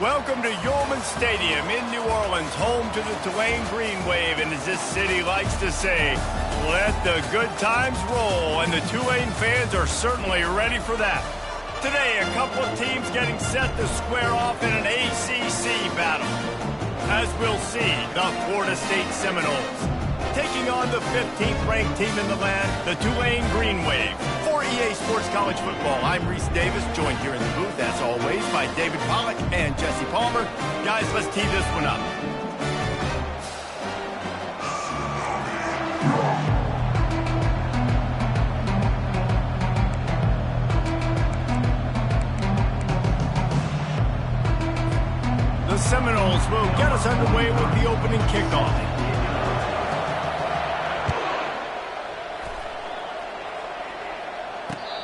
Welcome to Yulman Stadium in New Orleans, home to the Tulane Green Wave, and as this city likes to say, let the good times roll, and the Tulane fans are certainly ready for that. Today, a couple of teams getting set to square off in an ACC battle. As we'll see, the Florida State Seminoles taking on the 15th ranked team in the land, the Tulane Green Wave. For EA Sports College Football, I'm Reese Davis, joined here in the booth, as always, by David Pollack and Jesse Palmer. Guys, let's tee this one up. The Seminoles will get us underway with the opening kickoff.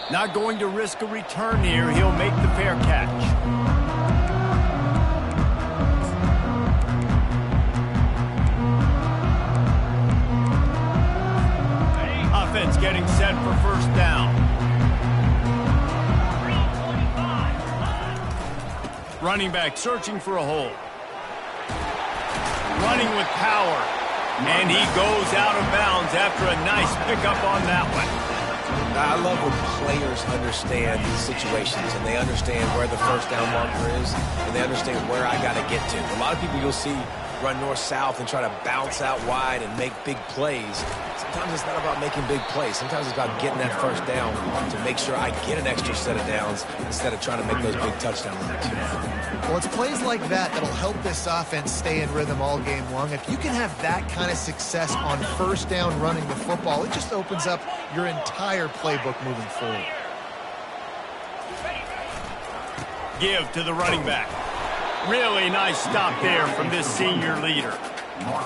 Not going to risk a return here. He'll make the fair catch. Offense getting set for first down. Running back searching for a hole. Running with power. And he goes out of bounds after a nice pickup on that one. I love when players understand situations and they understand where the first down marker is and they understand where I got to get to. A lot of people you'll see run north-south and try to bounce out wide and make big plays. Sometimes it's not about making big plays. Sometimes it's about getting that first down to make sure I get an extra set of downs instead of trying to make those big touchdown runs. Well, it's plays like that that'll help this offense stay in rhythm all game long. If you can have that kind of success on first down running the football, it just opens up your entire playbook moving forward. Give to the running back. Really nice stop there from this senior leader.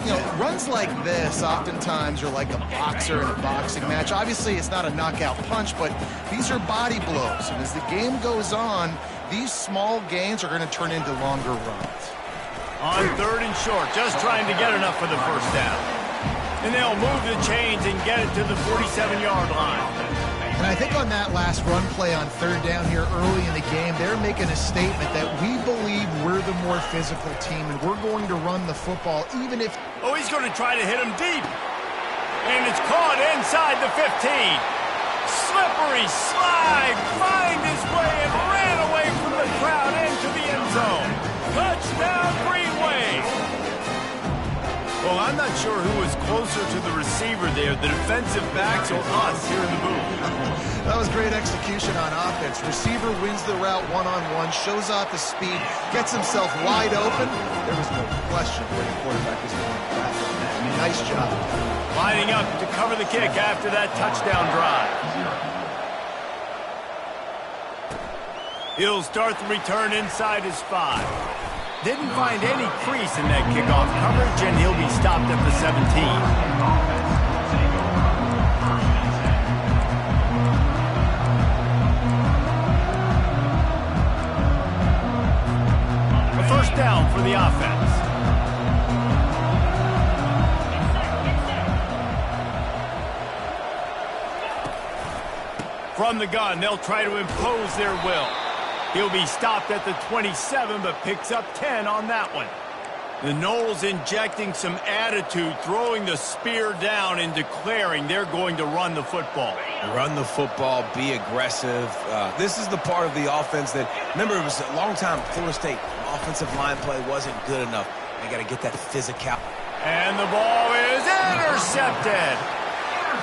You know, runs like this oftentimes are like a boxer in a boxing match. Obviously, it's not a knockout punch, but these are body blows. And as the game goes on, these small gains are going to turn into longer runs. On third and short, just trying to get enough for the first down. And they'll move the chains and get it to the 47-yard line. And I think on that last run play on third down here early in the game, they're making a statement that we believe we're the more physical team and we're going to run the football even if... Oh, he's going to try to hit him deep. And it's caught inside the 15. Slippery slide, find his way and ran away from the crowd into the end zone. Touchdown, Green Wave. Well, I'm not sure who was closer to the receiver there, the defensive backs or us here in the booth. That was great execution on offense. Receiver wins the route one-on-one, shows off his speed, gets himself wide open. There was no question where the quarterback was going to platform that. I mean, nice job. Lining up to cover the kick after that touchdown drive. He'll start the return inside his 5. Didn't find any crease in that kickoff coverage, and he'll be stopped at the 17. A first down for the offense. From the gun, they'll try to impose their will. He'll be stopped at the 27, but picks up 10 on that one. The Noles injecting some attitude, throwing the spear down and declaring they're going to run the football. Run the football, be aggressive. This is the part of the offense that, remember, it was a long time, Florida State offensive line play wasn't good enough. They got to get that physical. And the ball is intercepted.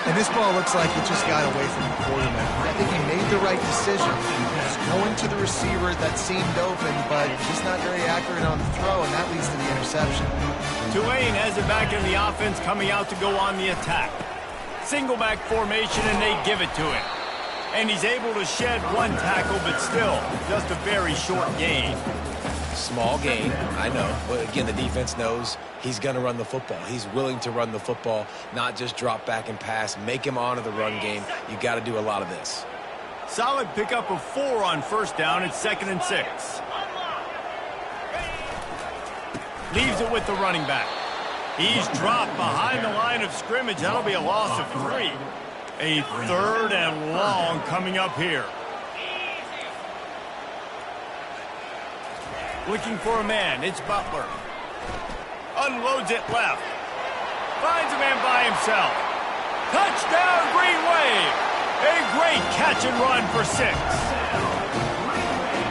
And this ball looks like it just got away from the quarterback. I think he made the right decision. He's going to the receiver that seemed open, but just not very accurate on the throw, and that leads to the interception. Tulane has it back in the offense, coming out to go on the attack. Single back formation, and they give it to him. And he's able to shed one tackle, but still, just a very short gain. Small gain, I know. But again, the defense knows he's going to run the football. He's willing to run the football, not just drop back and pass. Make him honor the run game. You got to do a lot of this. Solid pickup of 4 on first down. It's 2nd and 6. Leaves it with the running back. He's dropped behind the line of scrimmage. That'll be a loss of 3. A 3rd and long coming up here. Looking for a man. It's Butler. Unloads it left. Finds a man by himself. Touchdown, Green Wave. A great catch and run for 6.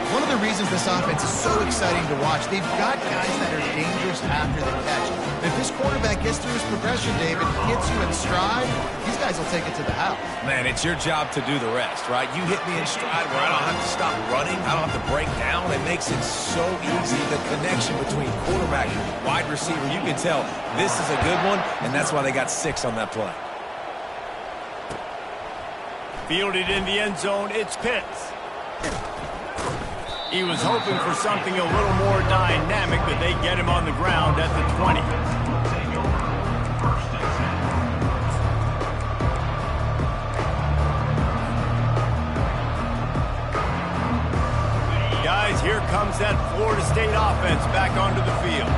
One of the reasons this offense is so exciting to watch, they've got guys that are dangerous after the catch. If this quarterback gets through his progression, David, hits you in stride, these guys will take it to the house. Man, it's your job to do the rest, right? You hit me in stride where I don't have to stop running. I don't have to break down. It makes it so easy. The connection between quarterback and wide receiver, you can tell this is a good one, and that's why they got 6 on that play. Fielded in the end zone, it's Pitts. He was hoping for something a little more dynamic, but they get him on the ground at the 20. Guys, here comes that Florida State offense back onto the field.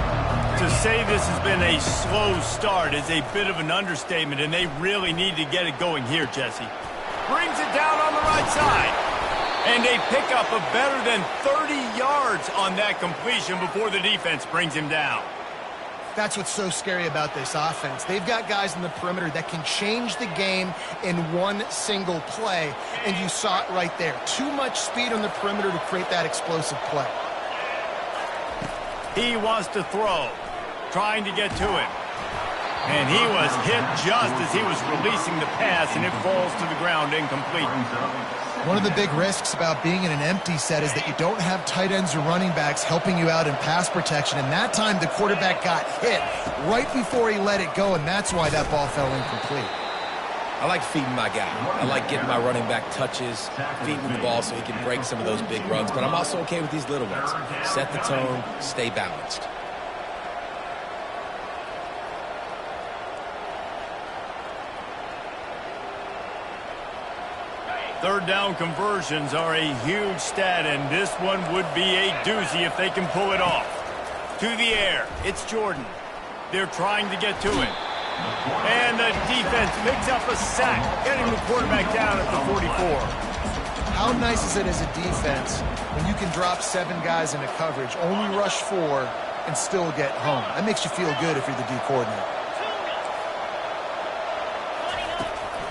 To say this has been a slow start is a bit of an understatement, and they really need to get it going here, Jesse. Brings it down on the right side. And a pickup of better than 30 yards on that completion before the defense brings him down. That's what's so scary about this offense. They've got guys in the perimeter that can change the game in one single play, and you saw it right there. Too much speed on the perimeter to create that explosive play. He wants to throw, trying to get to him. And he was hit just as he was releasing the pass, and it falls to the ground incomplete. One of the big risks about being in an empty set is that you don't have tight ends or running backs helping you out in pass protection. And that time the quarterback got hit right before he let it go, and that's why that ball fell incomplete. I like feeding my guy. I like getting my running back touches, feeding the ball so he can break some of those big runs. But I'm also okay with these little ones. Set the tone, stay balanced. Third down conversions are a huge stat, and this one would be a doozy if they can pull it off. To the air, it's Jordan. They're trying to get to it. And the defense picks up a sack, getting the quarterback down at the 44. How nice is it as a defense when you can drop 7 guys into coverage, only rush 4, and still get home? That makes you feel good if you're the D coordinator.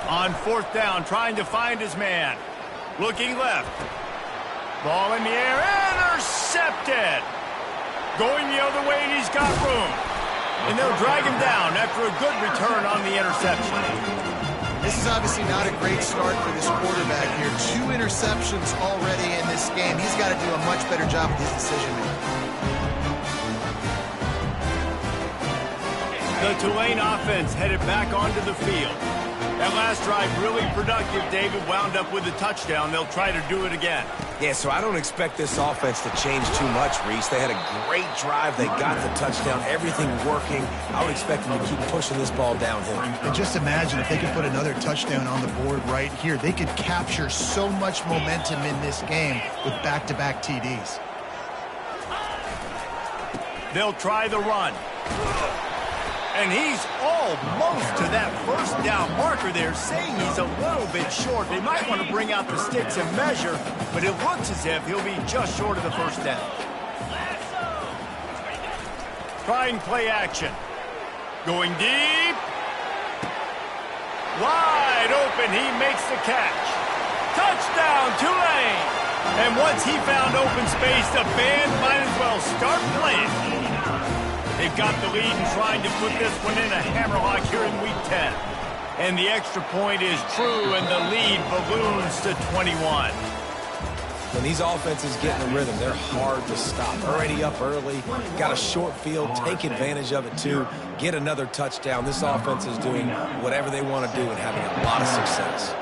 On 4th down, trying to find his man. Looking left. Ball in the air, intercepted. Going the other way, and he's got room. And they'll drag him down after a good return on the interception. This is obviously not a great start for this quarterback here. 2 interceptions already in this game. He's got to do a much better job with his decision-making. The Tulane offense headed back onto the field. That last drive really productive. David wound up with a touchdown. They'll try to do it again. Yeah, so I don't expect this offense to change too much, Reese. They had a great drive. They got the touchdown. Everything working. I would expect them to keep pushing this ball downhill. And just imagine if they could put another touchdown on the board right here. They could capture so much momentum in this game with back-to-back TDs. They'll try the run. And he's almost to that first down marker there, saying he's a little bit short. They might want to bring out the sticks and measure, but it looks as if he'll be just short of the first down. Trying play action. Going deep. Wide open, he makes the catch. Touchdown, Tulane! And once he found open space, the band might as well start playing. They've got the lead and trying to put this one in a hammerlock here in Week 10. And the extra point is true, and the lead balloons to 21. When these offenses get in the rhythm, they're hard to stop. Already up early, got a short field, take advantage of it too, get another touchdown. This offense is doing whatever they want to do and having a lot of success.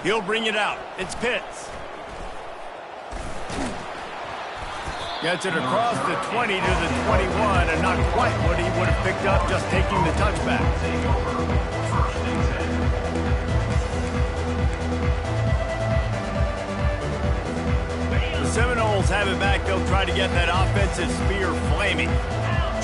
He'll bring it out. It's Pitts. Gets it across the 20 to the 21, and not quite what he would have picked up just taking the touchback. The Seminoles have it back. They'll try to get that offensive spear flaming.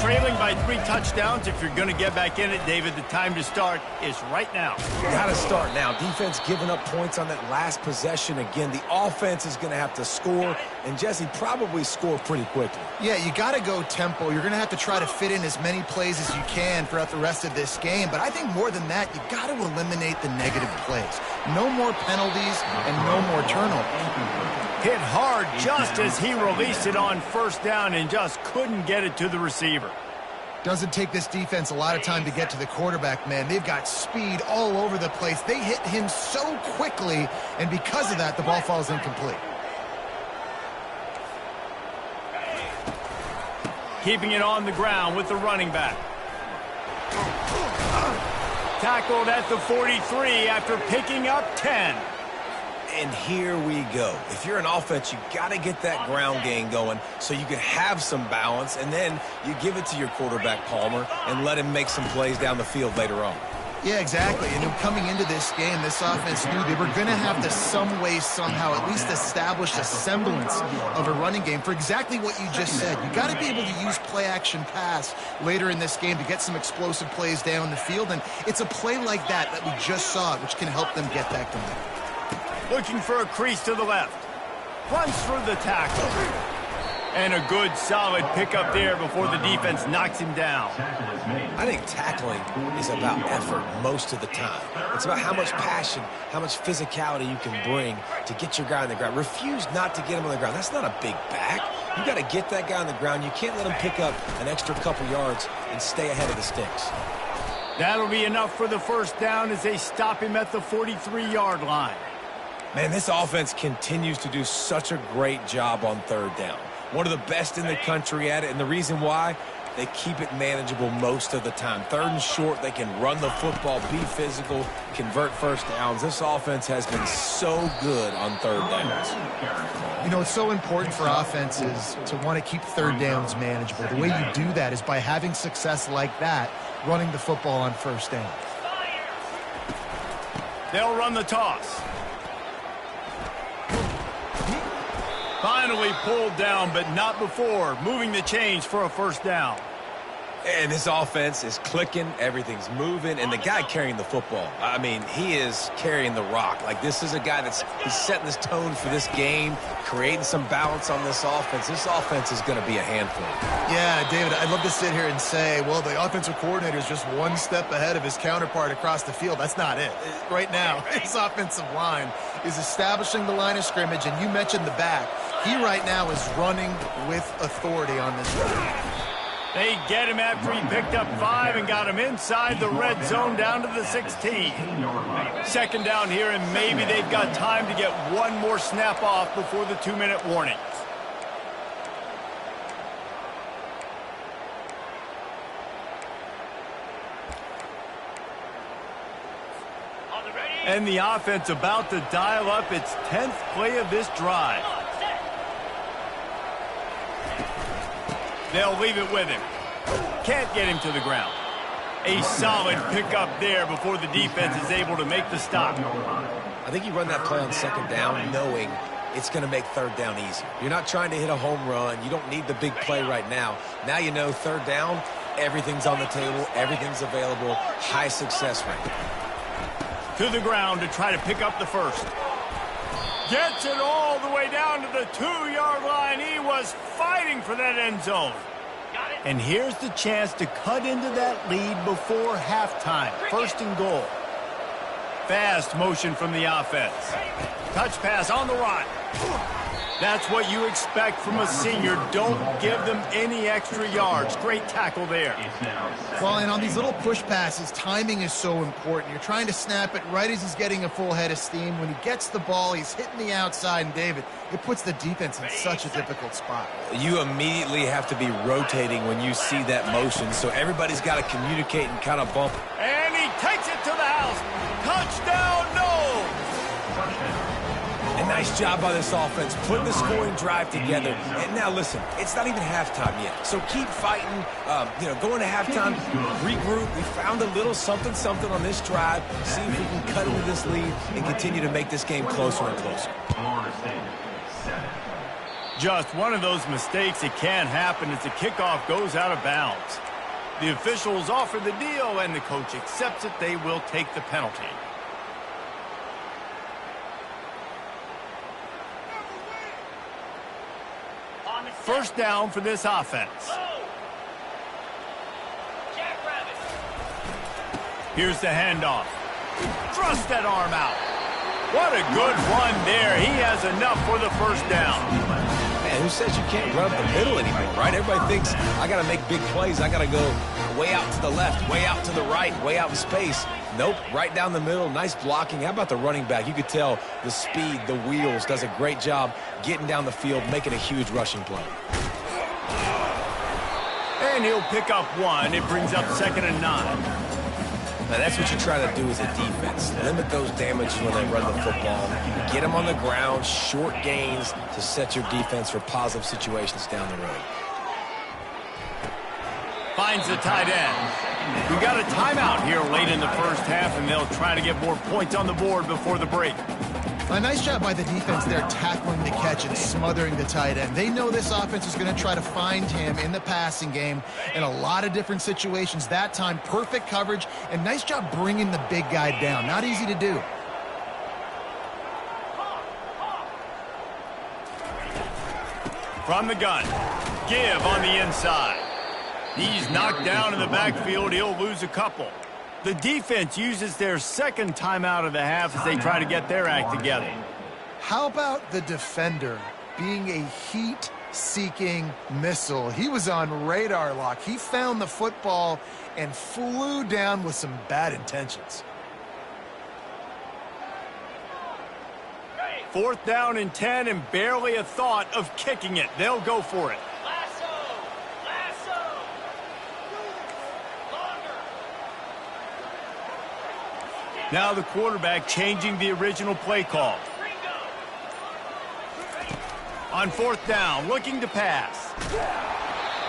trailing by 3 touchdowns. If you're going to get back in it, David, the time to start is right now. Got to start now. Defense giving up points on that last possession. Again, the offense is going to have to score, and Jesse probably score pretty quickly. Yeah, you got to go tempo. You're going to have to try to fit in as many plays as you can throughout the rest of this game. But I think more than that, you got to eliminate the negative plays. No more penalties and no more turnovers. Hit hard just as he released it on first down and just couldn't get it to the receiver. Doesn't take this defense a lot of time to get to the quarterback, man. They've got speed all over the place. They hit him so quickly, and because of that, the ball falls incomplete. Keeping it on the ground with the running back. Tackled at the 43 after picking up 10. And here we go. If you're an offense, you got to get that ground game going so you can have some balance, and then you give it to your quarterback, Palmer, and let him make some plays down the field later on. Yeah, exactly. And coming into this game, this offense knew they were going to have to some way, somehow, at least establish a semblance of a running game for exactly what you just said. You got to be able to use play-action pass later in this game to get some explosive plays down the field, and it's a play like that we just saw, which can help them get that going. Looking for a crease to the left. Runs through the tackle. And a good, solid pickup there before the defense knocks him down. I think tackling is about effort most of the time. It's about how much passion, how much physicality you can bring to get your guy on the ground. Refuse not to get him on the ground. That's not a big back. You got to get that guy on the ground. You can't let him pick up an extra couple yards and stay ahead of the sticks. That'll be enough for the first down as they stop him at the 43-yard line. Man, this offense continues to do such a great job on third down. One of the best in the country at it, and the reason why, they keep it manageable most of the time. Third and short, they can run the football, be physical, convert first downs. This offense has been so good on third downs. You know, it's so important for offenses to want to keep third downs manageable. The way you do that is by having success like that, running the football on first down. They'll run the toss. Finally pulled down, but not before. Moving the chains for a first down. And this offense is clicking, everything's moving, and the guy carrying the football, I mean, he is carrying the rock. Like, this is a guy he's setting this tone for this game, creating some balance on this offense. This offense is going to be a handful. Yeah, David, I'd love to sit here and say, well, the offensive coordinator is just one step ahead of his counterpart across the field. That's not it. Right now, his offensive line is establishing the line of scrimmage, and you mentioned the back. He right now is running with authority on this drive. They get him after he picked up 5 and got him inside the red zone down to the 16. Second down here, and maybe they've got time to get one more snap off before the 2-minute warning. And the offense about to dial up its 10th play of this drive. They'll leave it with him. Can't get him to the ground. A solid pickup there before the defense is able to make the stop. I think you run that play on second down knowing it's going to make third down easy. You're not trying to hit a home run. You don't need the big play right now. Now you know third down, everything's on the table, everything's available, high success rate. To the ground to try to pick up the first. Gets it all the way down to the 2-yard line. He was fighting for that end zone. And here's the chance to cut into that lead before halftime. First and goal. Fast motion from the offense. Touch pass on the run. That's what you expect from a senior. Don't give them any extra yards. Great tackle there. Well, and on these little push passes, timing is so important. You're trying to snap it right as he's getting a full head of steam. When he gets the ball, he's hitting the outside, and David, it puts the defense in such a difficult spot. You immediately have to be rotating when you see that motion, so everybody's got to communicate and kind of bump. And he takes it to the house. Touchdown, no! A nice job by this offense, putting the scoring drive together. And now, listen, it's not even halftime yet. So keep fighting, going to halftime, regroup. We found a little something on this drive. See if we can cut into this lead and continue to make this game closer and closer. Just one of those mistakes that can happen as the kickoff goes out of bounds. The officials offer the deal, and the coach accepts it. They will take the penalty. First down for this offense. Here's the handoff. Thrust that arm out. What a good run there. He has enough for the first down. Man, who says you can't run up the middle anymore, right? Everybody thinks I got to make big plays. I got to go way out to the left, way out to the right, way out in space. Nope, right down the middle. Nice blocking. How about the running back? You could tell the speed, the wheels, does a great job getting down the field, making a huge rushing play. And he'll pick up one. It brings up 2nd and 9. Now, that's what you try to do as a defense. Limit those damages when they run the football. Get them on the ground, short gains to set your defense for positive situations down the road. Finds the tight end. We got a timeout here late in the first half, and they'll try to get more points on the board before the break. A nice job by the defense there, tackling the catch and smothering the tight end. They know this offense is going to try to find him in the passing game in a lot of different situations. That time, perfect coverage, and nice job bringing the big guy down. Not easy to do. From the gun, give on the inside. He's knocked down in the backfield. He'll lose a couple. The defense uses their second timeout of the half as they try to get their act together. How about the defender being a heat-seeking missile? He was on radar lock. He found the football and flew down with some bad intentions. 4th down and 10, and barely a thought of kicking it. They'll go for it. Now the quarterback changing the original play call. On 4th down, looking to pass.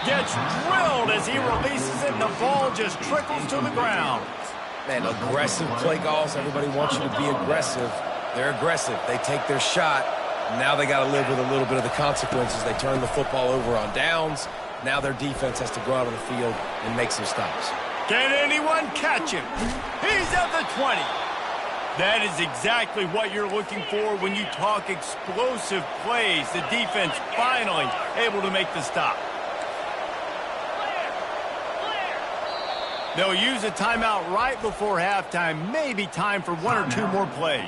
Gets drilled as he releases it, and the ball just trickles to the ground. Man, aggressive play calls. Everybody wants you to be aggressive. They're aggressive. They take their shot. Now they got to live with a little bit of the consequences. They turn the football over on downs. Now their defense has to go out on the field and make some stops. Can anyone catch him? He's at the 20. That is exactly what you're looking for when you talk explosive plays. The defense finally able to make the stop. They'll use a timeout right before halftime. Maybe time for 1 or 2 more plays.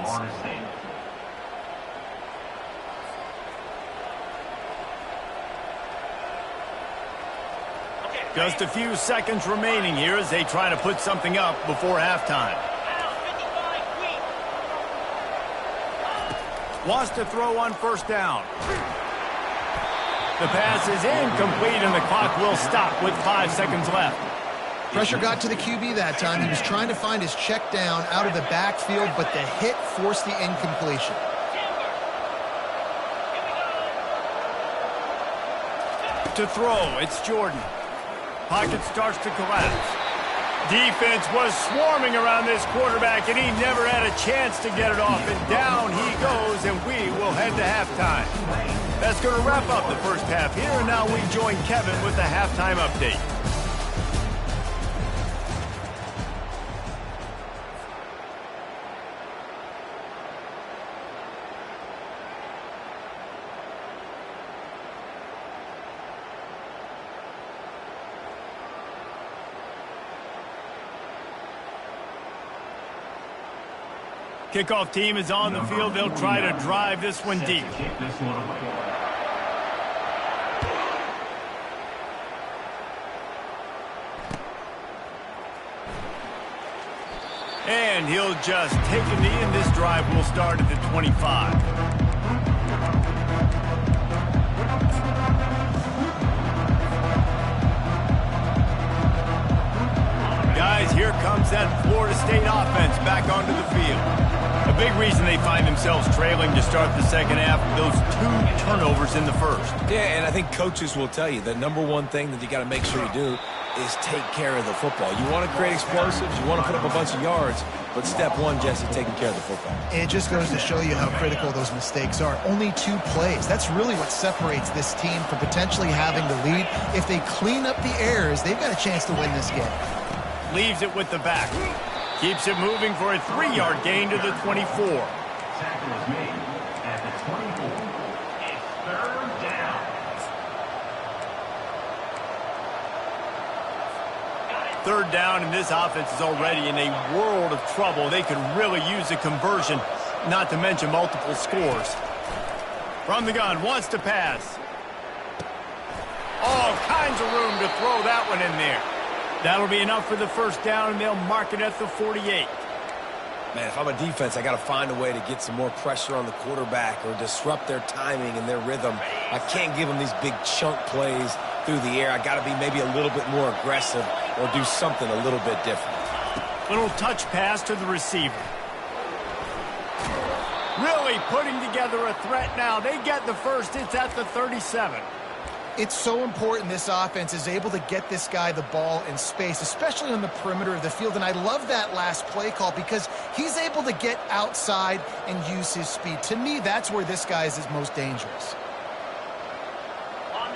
Just a few seconds remaining here as they try to put something up before halftime. Wants to throw on 1st down. The pass is incomplete, and the clock will stop with 5 seconds left. Pressure got to the QB that time. He was trying to find his check down out of the backfield, but the hit forced the incompletion. To throw, it's Jordan. Pocket starts to collapse. Defense was swarming around this quarterback, and he never had a chance to get it off. And down he goes, and we will head to halftime. That's going to wrap up the first half here, and now we join Kevin with the halftime update. Kickoff team is on the field. They'll try to drive this one deep. And he'll just take a knee, and this drive will start at the 25. Guys, here comes that Florida State offense back onto the field. A big reason they find themselves trailing to start the second half, those 2 turnovers in the first. Yeah, and I think coaches will tell you the #1 thing that you got to make sure you do is take care of the football. You want to create explosives, you want to put up a bunch of yards, But step one, Jesse, taking care of the football. It just goes to show you how critical those mistakes are. Only 2 plays. That's really what separates this team from potentially having the lead. If they clean up the errors, they've got a chance to win this game. Leaves it with the back. Keeps it moving for a 3-yard gain to the 24. Tackle is made at the 24. It's 3rd down. Third down, and this offense is already in a world of trouble. They could really use a conversion, not to mention multiple scores. From the gun, wants to pass. All kinds of room to throw that one in there. That'll be enough for the first down, and they'll mark it at the 48. Man, if I'm a defense, I got to find a way to get some more pressure on the quarterback or disrupt their timing and their rhythm. I can't give them these big chunk plays through the air. I got to be maybe a little bit more aggressive or do something a little bit different. Little touch pass to the receiver. Really putting together a threat now. They get the first. It's at the 37. It's so important this offense is able to get this guy the ball in space, especially on the perimeter of the field. And I love that last play call because he's able to get outside and use his speed. To me, that's where this guy is his most dangerous.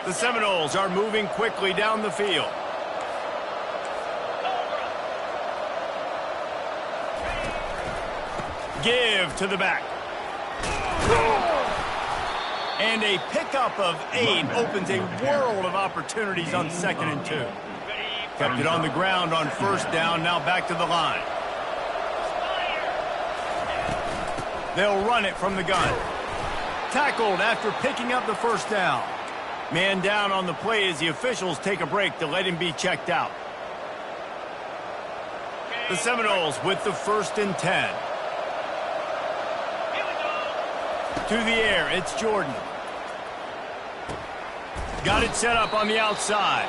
The Seminoles are moving quickly down the field. Give to the back. And a pickup of 8 opens a world of opportunities on 2nd and 2. Kept it on the ground on first down, now back to the line. They'll run it from the gun. Tackled after picking up the first down. Man down on the play as the officials take a break to let him be checked out. The Seminoles with the 1st and 10. To the air, it's Jordan. Got it set up on the outside.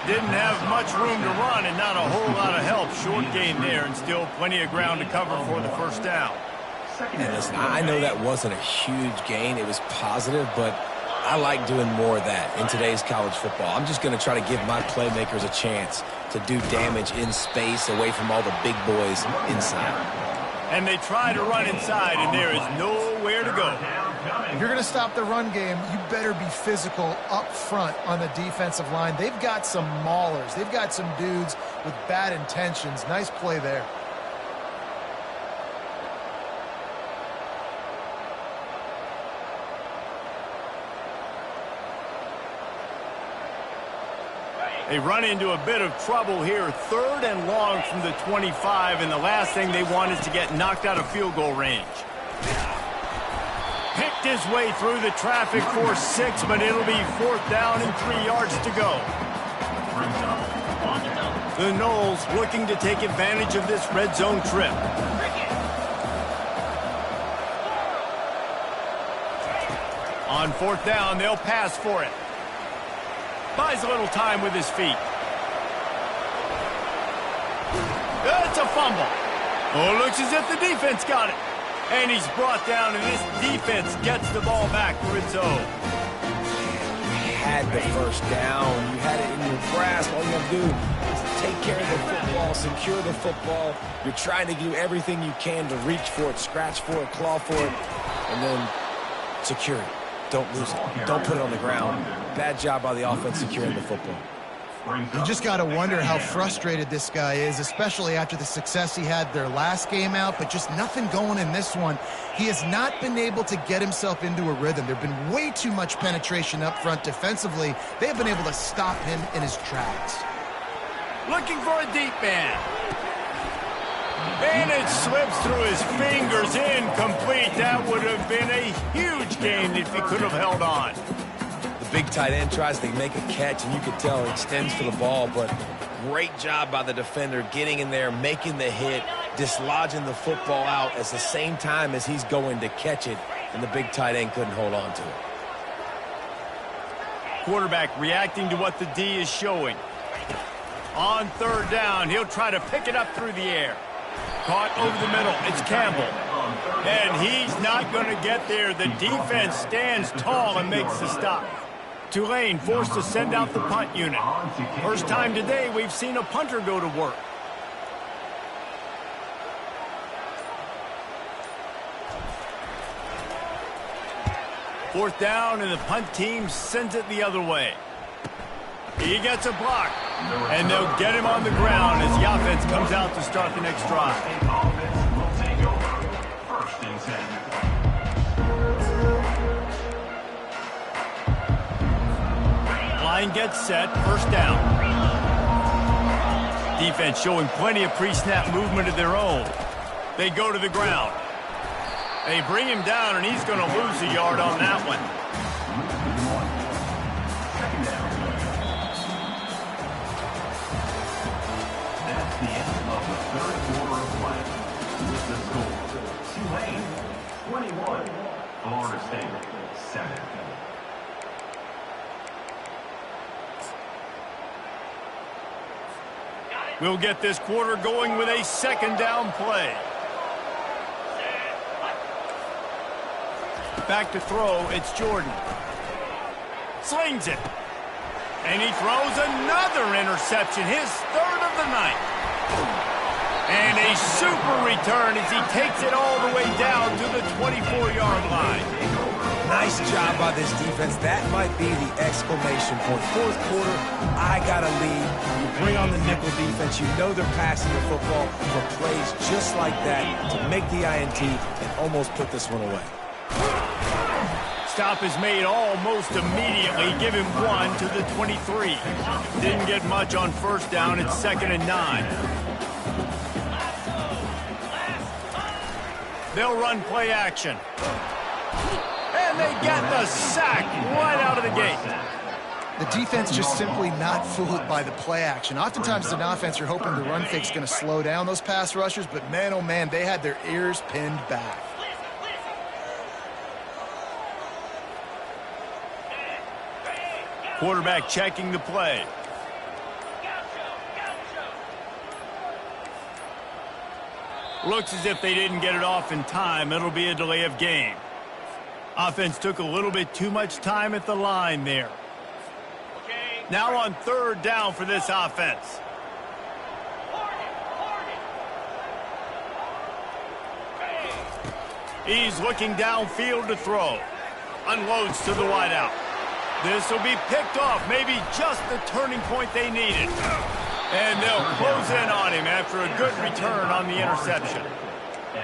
Didn't have much room to run and not a whole lot of help. Short gain there and still plenty of ground to cover for the first down. And listen, I know that wasn't a huge gain. It was positive, but I like doing more of that in today's college football. I'm just going to try to give my playmakers a chance to do damage in space away from all the big boys inside. And they try to run inside, and there is nowhere to go. If you're going to stop the run game, you better be physical up front on the defensive line. They've got some maulers. They've got some dudes with bad intentions. Nice play there. They run into a bit of trouble here. 3rd and long from the 25, and the last thing they want is to get knocked out of field goal range. Picked his way through the traffic for 6, but it'll be 4th down and 3 yards to go. The Noles looking to take advantage of this red zone trip. On 4th down, they'll pass for it. Buys a little time with his feet. It's a fumble. Oh, looks as if the defense got it. And he's brought down, and this defense gets the ball back for its own. You had the first down. You had it in your grasp. All you have to do is take care of the football, secure the football. You're trying to do everything you can to reach for it, scratch for it, claw for it, and then secure it. Don't lose it. Don't put it on the ground. Bad job by the offense securing the football. You just got to wonder how frustrated this guy is, especially after the success he had their last game out, but just nothing going in this one. He has not been able to get himself into a rhythm. There have been way too much penetration up front defensively. They have been able to stop him in his tracks. Looking for a deep man. And it slips through his fingers, incomplete. That would have been a huge gain if he could have held on. The big tight end tries to make a catch, and you could tell he extends for the ball, but great job by the defender getting in there, making the hit, dislodging the football out at the same time as he's going to catch it, and the big tight end couldn't hold on to it. Quarterback reacting to what the D is showing. On 3rd down, he'll try to pick it up through the air. Caught over the middle. It's Campbell. And he's not going to get there. The defense stands tall and makes the stop. Tulane forced to send out the punt unit. First time today we've seen a punter go to work. 4th down, and the punt team sends it the other way. He gets a block, and they'll get him on the ground as the offense comes out to start the next drive. Offense will take over. 1st and 10. Line gets set, 1st down. Defense showing plenty of pre-snap movement of their own. They go to the ground. They bring him down, and he's going to lose a yard on that one. 2nd down. That's the end of the 3rd quarter of play. With the score, Tulane 21, Florida State 7. We'll get this quarter going with a 2nd down play. Back to throw, it's Jordan. Slings it. And he throws another interception, his 3rd of the night. And a super return as he takes it all the way down to the 24-yard line. Nice job by this defense. That might be the exclamation point. 4th quarter, I got a lead. You bring on the nickel defense. You know they're passing the football for plays just like that to make the INT and almost put this one away. Stop is made almost immediately. Give him 1 to the 23. Didn't get much on 1st down. It's 2nd and 9. They'll run play action. And they get the sack right out of the gate. The defense just simply not fooled by the play action. Oftentimes as an offense, you're hoping the run fake's going to slow down those pass rushers, but man, oh man, they had their ears pinned back. Quarterback checking the play. Looks as if they didn't get it off in time. It'll be a delay of game. Offense took a little bit too much time at the line there. Now on 3rd down for this offense. He's looking downfield to throw. Unloads to the wideout. This will be picked off, maybe just the turning point they needed. And they'll close in on him after a good return on the interception.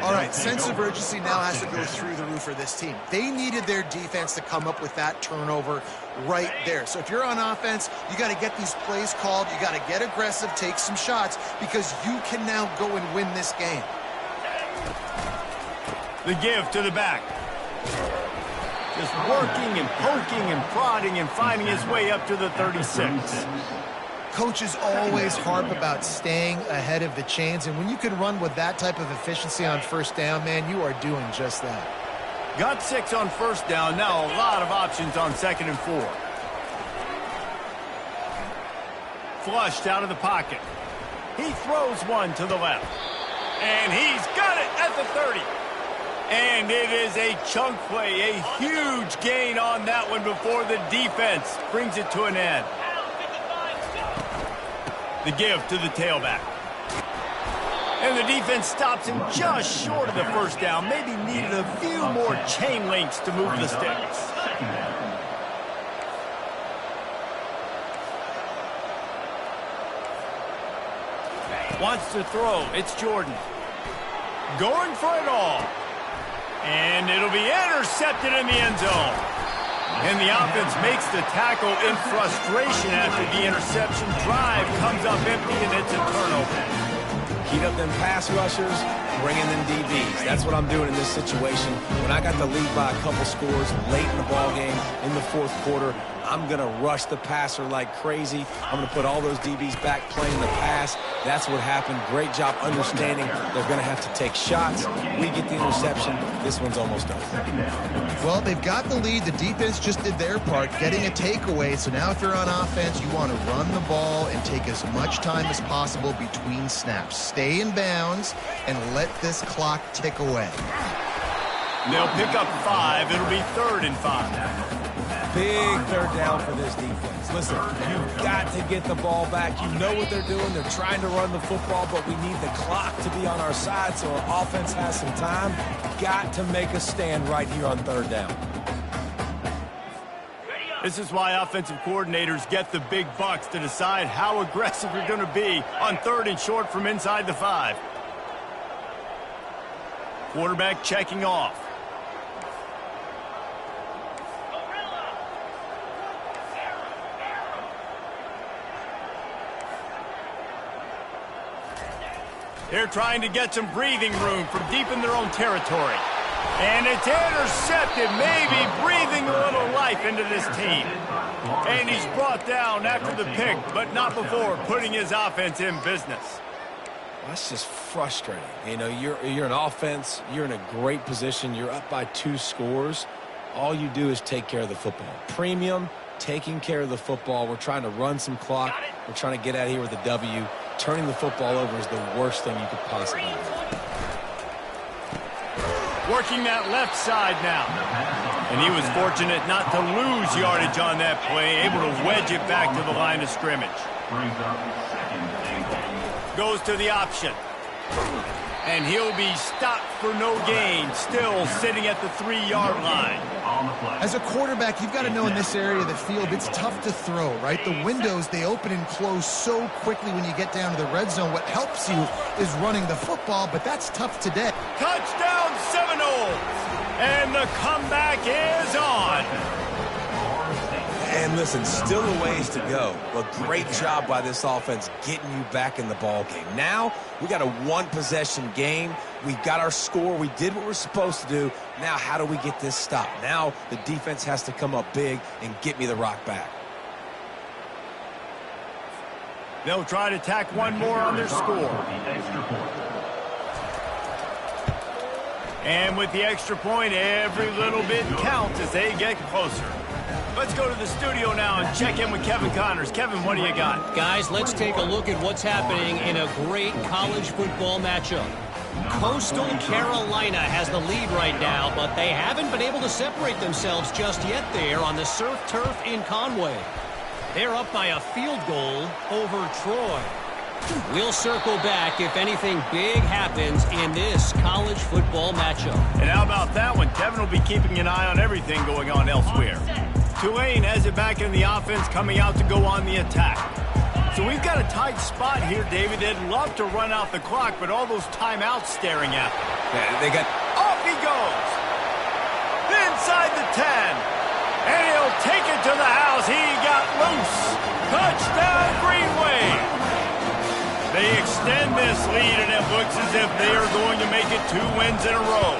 All right, sense of urgency now has to go through the roof for this team. They needed their defense to come up with that turnover right there. So if you're on offense, you got to get these plays called. You got to get aggressive, take some shots, because you can now go and win this game. The give to the back. Just working and poking and prodding and finding his way up to the 36. Coaches always harp about staying ahead of the chains, and when you can run with that type of efficiency on 1st down, man, you are doing just that. Got 6 on 1st down. Now a lot of options on 2nd and 4. Flushed out of the pocket. He throws one to the left. And he's got it at the 30. And it is a chunk play, a huge gain on that one before the defense brings it to an end. The give to the tailback. And the defense stops him just short of the 1st down. Maybe needed a few more chain links to move the sticks. Wants to throw. It's Jordan. Going for it all. And it'll be intercepted in the end zone. And the offense makes the tackle in frustration after the interception. Drive comes up empty, and it's a turnover. Heat up them pass rushers, bring in them DBs. That's what I'm doing in this situation. When I got the lead by a couple scores late in the ball game in the 4th quarter, I'm going to rush the passer like crazy. I'm going to put all those DBs back playing the pass. That's what happened. Great job understanding they're going to have to take shots. We get the interception. This one's almost over. Well, they've got the lead. The defense just did their part, getting a takeaway. So now if you're on offense, you want to run the ball and take as much time as possible between snaps. Stay in bounds and let this clock tick away. They'll pick up 5. It'll be 3rd and 5. Big 3rd down for this defense. Listen, you've got to get the ball back. You know what they're doing. They're trying to run the football, but we need the clock to be on our side so our offense has some time. Got to make a stand right here on 3rd down. This is why offensive coordinators get the big bucks to decide how aggressive you're going to be on 3rd and short from inside the 5. Quarterback checking off. They're trying to get some breathing room from deep in their own territory. And it's intercepted, maybe breathing a little life into this team. And he's brought down after the pick, but not before putting his offense in business. That's just frustrating. You know, you're an offense. You're in a great position. You're up by 2 scores. All you do is take care of the football. Premium, taking care of the football. We're trying to run some clock. We're trying to get out of here with a W. Turning the football over is the worst thing you could possibly do. Working that left side now. And he was fortunate not to lose yardage on that play, able to wedge it back to the line of scrimmage. Goes to the option. And he'll be stopped for no gain, still sitting at the 3-yard line. As a quarterback, you've got to know in this area of the field, it's tough to throw, right? The windows, they open and close so quickly when you get down to the red zone. What helps you is running the football, but that's tough today. Touchdown Seminoles! And the comeback is on. And listen, still a ways to go. But great job by this offense getting you back in the ball game. Now, we got a 1-possession game. We got our score. We did what we're supposed to do. Now, how do we get this stopped? Now, the defense has to come up big and get me the rock back. They'll try to tack one more on their score. And with the extra point, every little bit counts as they get closer. Let's go to the studio now and check in with Kevin Connors. Kevin, what do you got? Guys, let's take a look at what's happening in a great college football matchup. Coastal Carolina has the lead right now, but they haven't been able to separate themselves just yet there on the surf turf in Conway. They're up by a field goal over Troy. We'll circle back if anything big happens in this college football matchup. And how about that one? Kevin will be keeping an eye on everything going on elsewhere. Tulane has it back in the offense, coming out to go on the attack. So we've got a tight spot here, David. They'd love to run out the clock, but all those timeouts staring at them. Yeah, they got... Off he goes! Inside the 10. And he'll take it to the house. He got loose. Touchdown, Green Wave. They extend this lead, and it looks as if they are going to make it 2 wins in a row.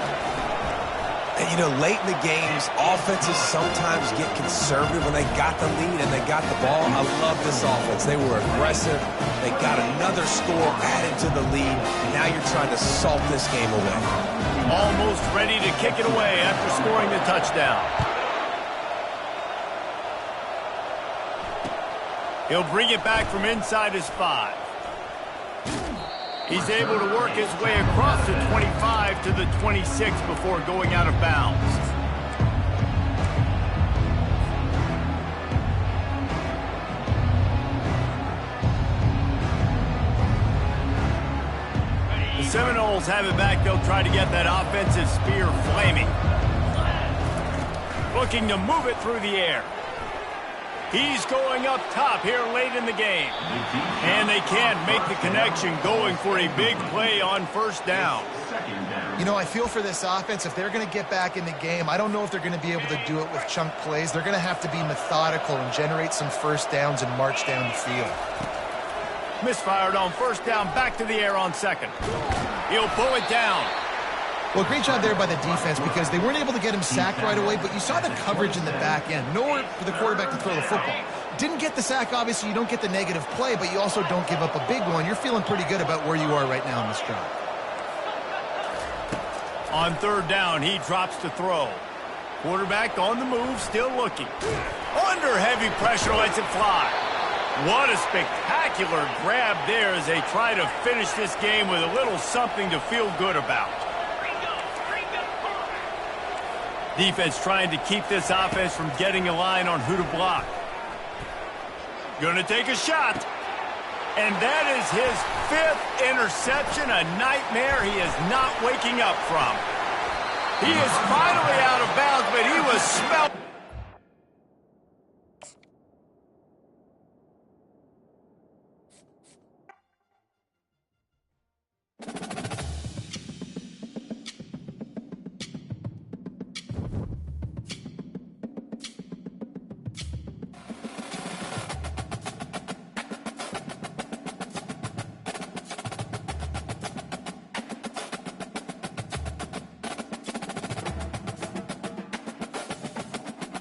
And, you know, late in the games, offenses sometimes get conservative when they got the lead and they got the ball. I love this offense. They were aggressive. They got another score added to the lead. And now you're trying to salt this game away. Almost ready to kick it away after scoring the touchdown. He'll bring it back from inside his 5. He's able to work his way across the 25 to the 26 before going out of bounds. The Seminoles have it back. They'll try to get that offensive spear flaming. Looking to move it through the air. He's going up top here late in the game. And they can't make the connection, going for a big play on first down. You know, I feel for this offense, if they're going to get back in the game, I don't know if they're going to be able to do it with chunk plays. They're going to have to be methodical and generate some first downs and march down the field. Misfired on first down, back to the air on second. He'll pull it down. Well, great job there by the defense because they weren't able to get him sacked right away, but you saw the coverage in the back end. Nowhere for the quarterback to throw the football. Didn't get the sack, obviously. You don't get the negative play, but you also don't give up a big one. You're feeling pretty good about where you are right now in this drive. On third down, he drops to throw. Quarterback on the move, still looking. Under heavy pressure, lets it fly. What a spectacular grab there as they try to finish this game with a little something to feel good about. Defense trying to keep this offense from getting a line on who to block. Gonna take a shot. And that is his 5th interception, a nightmare he is not waking up from. He is finally out of bounds, but he was smelled.